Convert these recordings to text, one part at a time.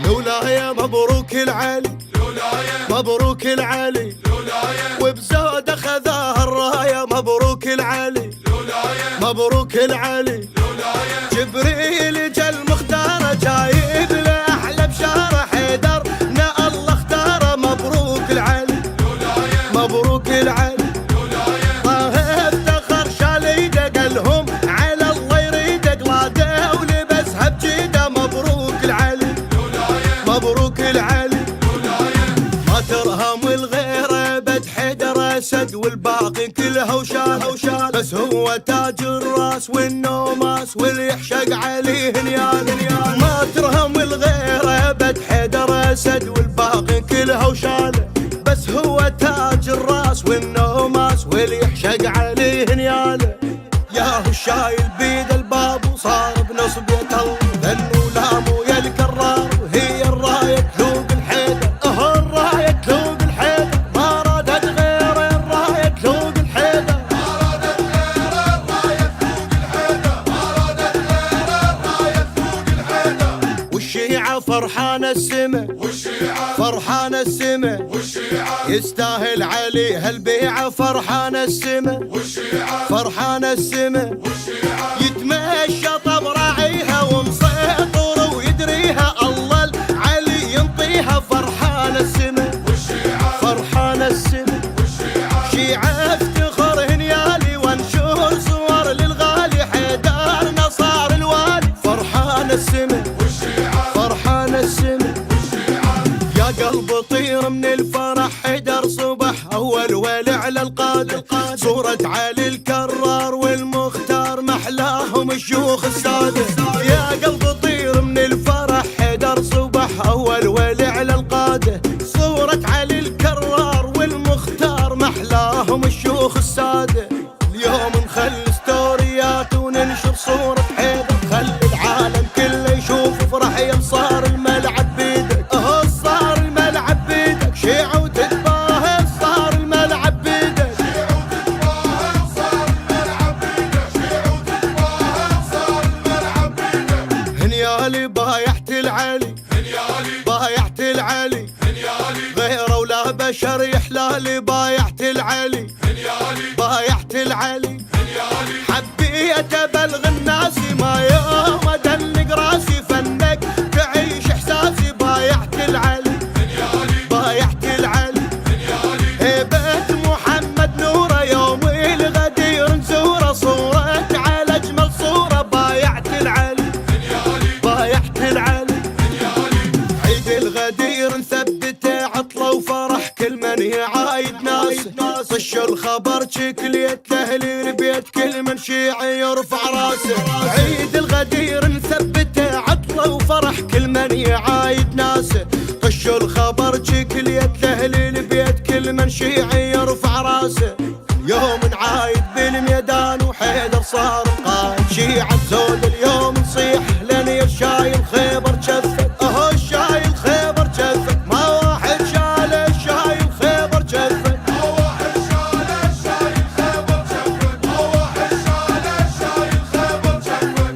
لولايا مبروك العلي، مبروك العلي، وبزود اخذها الرايه. مبروك العلي، مبروك العلي، جبريل جل مختاره جايب له احلى بشاره. حيدر نا الله اختاره. مبروك العلي، مبروك العلي، طه افتخر شال ايده قالهم على الله يريده. قلاده ولبسها بجيده. مبروك العلي، مبروك العلي، ما ترهم الغيره بد حيدر اسد والباقي كلها وشال. بس هو تاج الراس والنوماس واللي يحشق عليه نيال. ما ترهم الغيره بد حيدر اسد والباقي كلها وشال. بس هو تاج الراس والنوماس واللي يحشق عليه نيال. ياهو الشايل بيد الباب وصار بنصب يتل ذنو لامو يا الكرار. وهي الرايه تذوق الحيدر، الرايه تذوق الحيدر. ما رادت غير الرايه تذوق الحيدر، ما رادت غير الرايه تذوق الحيدر، ما رادت غير الرايه تذوق الحيدر. والشيعه فرحانه السما، والشيعه فرحانه السما، والشيعه يستاهل علي هالبيعه. فرحانه السما، والشيعه فرحانه السما، والشيعه يتمشى طب راعيها ومسيطر ويدريها. الله العلي ينطيها. فرحانه السما، والشيعه فرحانه السما، والشيعه شيعه افتخر هنيالي وانشر صور للغالي. حيدر نصار الوالي. فرحانه السما، والشيعه فرحانه السما، والشيعه يا قلب طير من الفرح. حيدر صبح اول ولع على القادة. صورة علي الكرار والمختار محلاهم الشيوخ السادة. يا قلب طير من الفرح. حيدر صبح اول ولع على القادة. صورة علي الكرار والمختار محلاهم الشيوخ السادة. اليوم نخلي ستوريات وننشر صورة حيدر. خلي العالم كله يشوف فرح. يا صار الملعب بيدك، صار الملعب بيدك. شيعة وتتباهى صار الملعب بيدك، شيعة وتتباهى صار الملعب بيدك، شيعة وتتباهى صار الملعب بيدك. هنيالي بايعت العلي، هنيالي بايعت العلي، هنيالي غيره ولا بشر يحلالي. بايعت العلي، هنيالي بايعت العلي، هنيالي حبيت ابلغ الناس ما يوم ادلق راسي. فنك تعيش احساسي. بايعت العلي، هنيالي بايعت العلي، هنيالي هيبة محمد نوره. يوم الغدير نزوره. صورك على اجمل صوره. بايعت العلي، هنيالي بايعت العلي، هنيالي عيد الغدير نثبته عطله وفرح. كل من يعايد ناس طش الخبر شكليت لاهل البيت. كل من شيعي يرفع راسه. عيد الغدير نثبته عطله وفرح. كل من يعايد ناسه طش الخبر شكليت لاهل البيت. كل من شيعي يرفع راسه. يوم نعايد بالميدان وحيدر صار قائد. شيعة زود اليوم نصيح لن الشايل خيبر جفت. الشايل خيبر جفت. ما واحد شال الشايل خيبر جفت، ما واحد شال الشايل خيبر جفت، ما واحد شال الشايل خيبر جفت.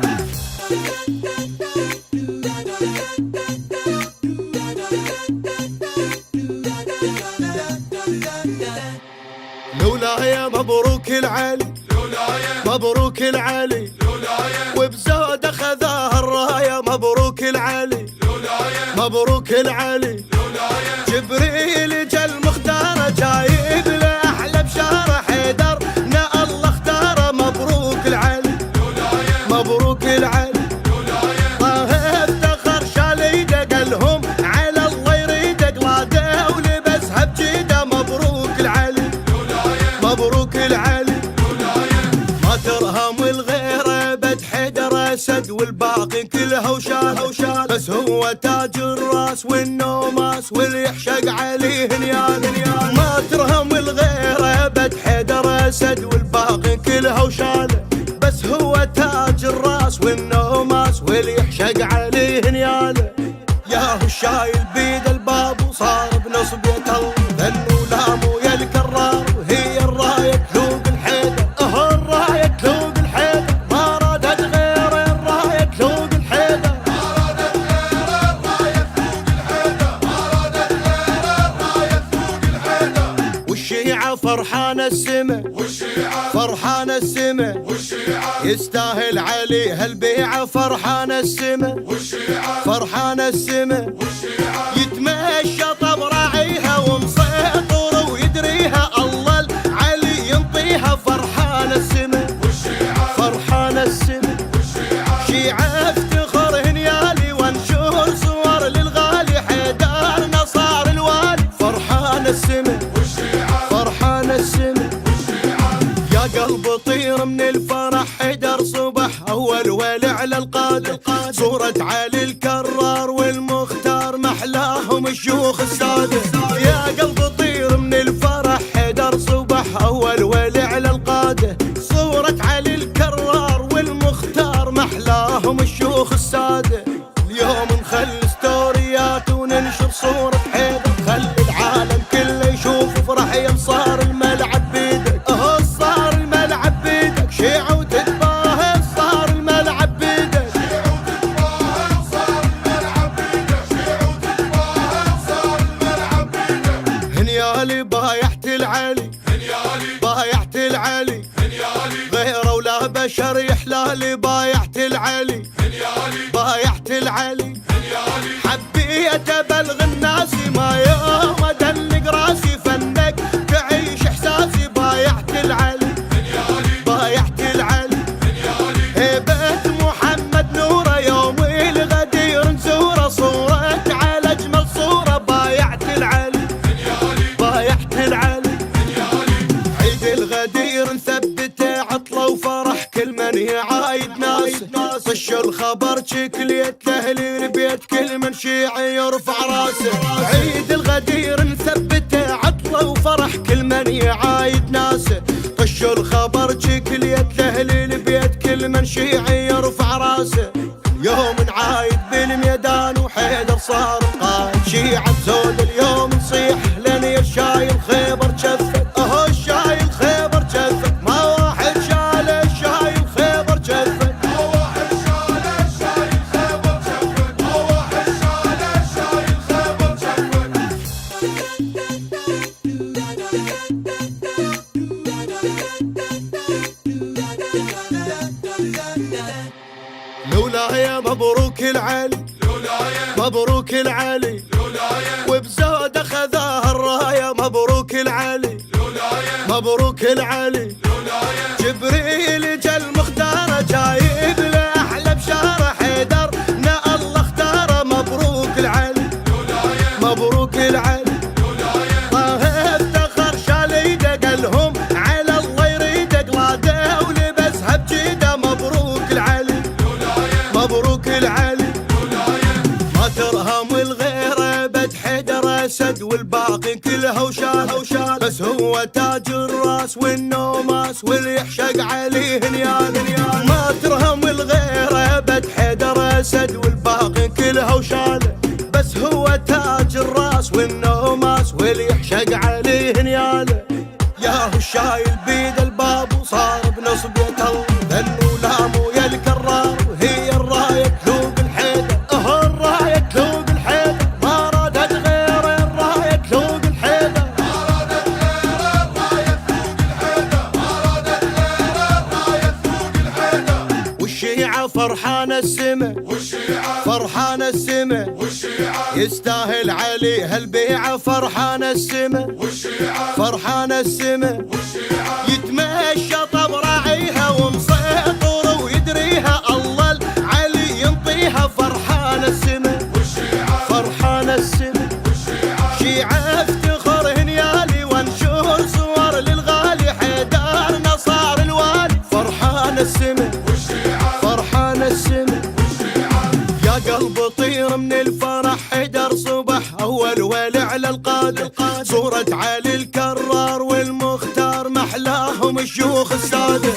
لولايا مبروك العلي، مبروك العلي، وبزود اخذها الرايه. مبروك العلي، مبروك العلي، جبريل جل مختاره جايب له احلى بشاره. حيدر نا الله اختاره. مبروك العلي، مبروك العلي، طه افتخر شال ايده قالهم على الله يريده. قلاده ولبسها بجيده. مبروك العلي، مبروك العلي، ما ترهم الغيره بد حيدر اسد والباقي كلها وشال. بس هو تاج الراس والنوماس واللي يحشق عليه نيال. ما ترهم الغيره بد حيدر اسد والباقي كلها وشال. بس هو تاج الراس والنوماس واللي يحشق عليه نيال. ياهو الشايل بيد الباب وصار بنصب يتل ذنو لامو يا الكرار. وهي الرايه فرحان السما فرحان السما يستاهل علي هالبيعة فرحان السما فرحان السما يتمشى طب راعيها ومسيطر ويدريها الله العلي ينطيها فرحان السما فرحان السما شيعة افتخر هنيالي وانشر صور للغالي حيدر نصار الوالي فرحان السما فرحان السما يا قلب طير من الفرح حيدر صبح اول ولع على القادة صورة علي الكرار والمختار محلاهم الشيوخ السادة يا قلب طير من الفرح حيدر صبح اول ولع على القادة صورة علي الكرار والمختار محلاهم الشيوخ السادة اليوم نخلي ستوريات وننشر صورة حيدر خلي العالم كله يشوف فرح يوم صار الملعب بيدك صار الملعب بيدك شيعة وتتباهى صار الملعب بيدك هنيالي بايعت العلي بايعت العلي غيره ولا بشر يحلالي بايعت العلي بايعت العلي حبيت ابلغ الناس ما يوم ادلق راسي فنك تعيش احساسي بايعت العلي بايعت العلي هيبة محمد نوره يوم الغدير نزوره صورة على اجمل صورة بايعت العلي بايعت العلي عيد الغدير نثبته عطله وفرح كل من يعايد ناس طش الخبر شكليت تهليل بيت كل من شيعي يرفع راسه عيد الغدير نثبته عطله وفرح كل من يعايد ناسه طش الخبر شكليت تهليل بيت كل من شيعي يرفع راسه يوم نعايد بالميدان وحيدر صار قائد شيعة زود اليوم نصيح لني الشايل خيبر شفت الشايل خيبر شفت ما واحد شال الشايل خيبر شفت لولايا مبروك العلي مبروك العلي وبزود خذاها الراية مبروك العلي مبروك العلي جبريل جا المختار جايب له احلى بشاره حيدر نا الله اختاره مبروك العلي مبروك العلي طه افتخر شال ايده قالهم على الله يريده قلاده ولبسها بجيده مبروك العلي مبروك العلي ما ترهم الغيره بد حيدر اسد والباقي كلها وشال بس هو تاج الراس والنوماس واللي يحشق عليه هنيان ما ترهم الغيره بد حيدر اسد والباقي كلها وشال بس هو تاج الراس والنوماس واللي يحشق عليه هنياله ياهو الشايل بيد الباب وصار بنصبية الذن ولامو يا الكرار وهي الراية تلوق الحيدر الراية تلوق الحيدر ما رادت غير الراية تلوق الحيدر والشيعة فرحان السما فرحان السما يستاهل علي هالبيعة فرحان السما فرحان السما يتمشى طب راعيها ومسيطر ويدريها الله العلي ينطيها فرحان السما فرحان السما شيعة افتخر هنيالي وانشر صور للغالي حيدر نصار الوالي فرحان السما فرحان السما يا قلب طير من الفرح حيدر صبح اول ولع على القادة صورة علي الكرار والمختار محلاهم الشيوخ السادة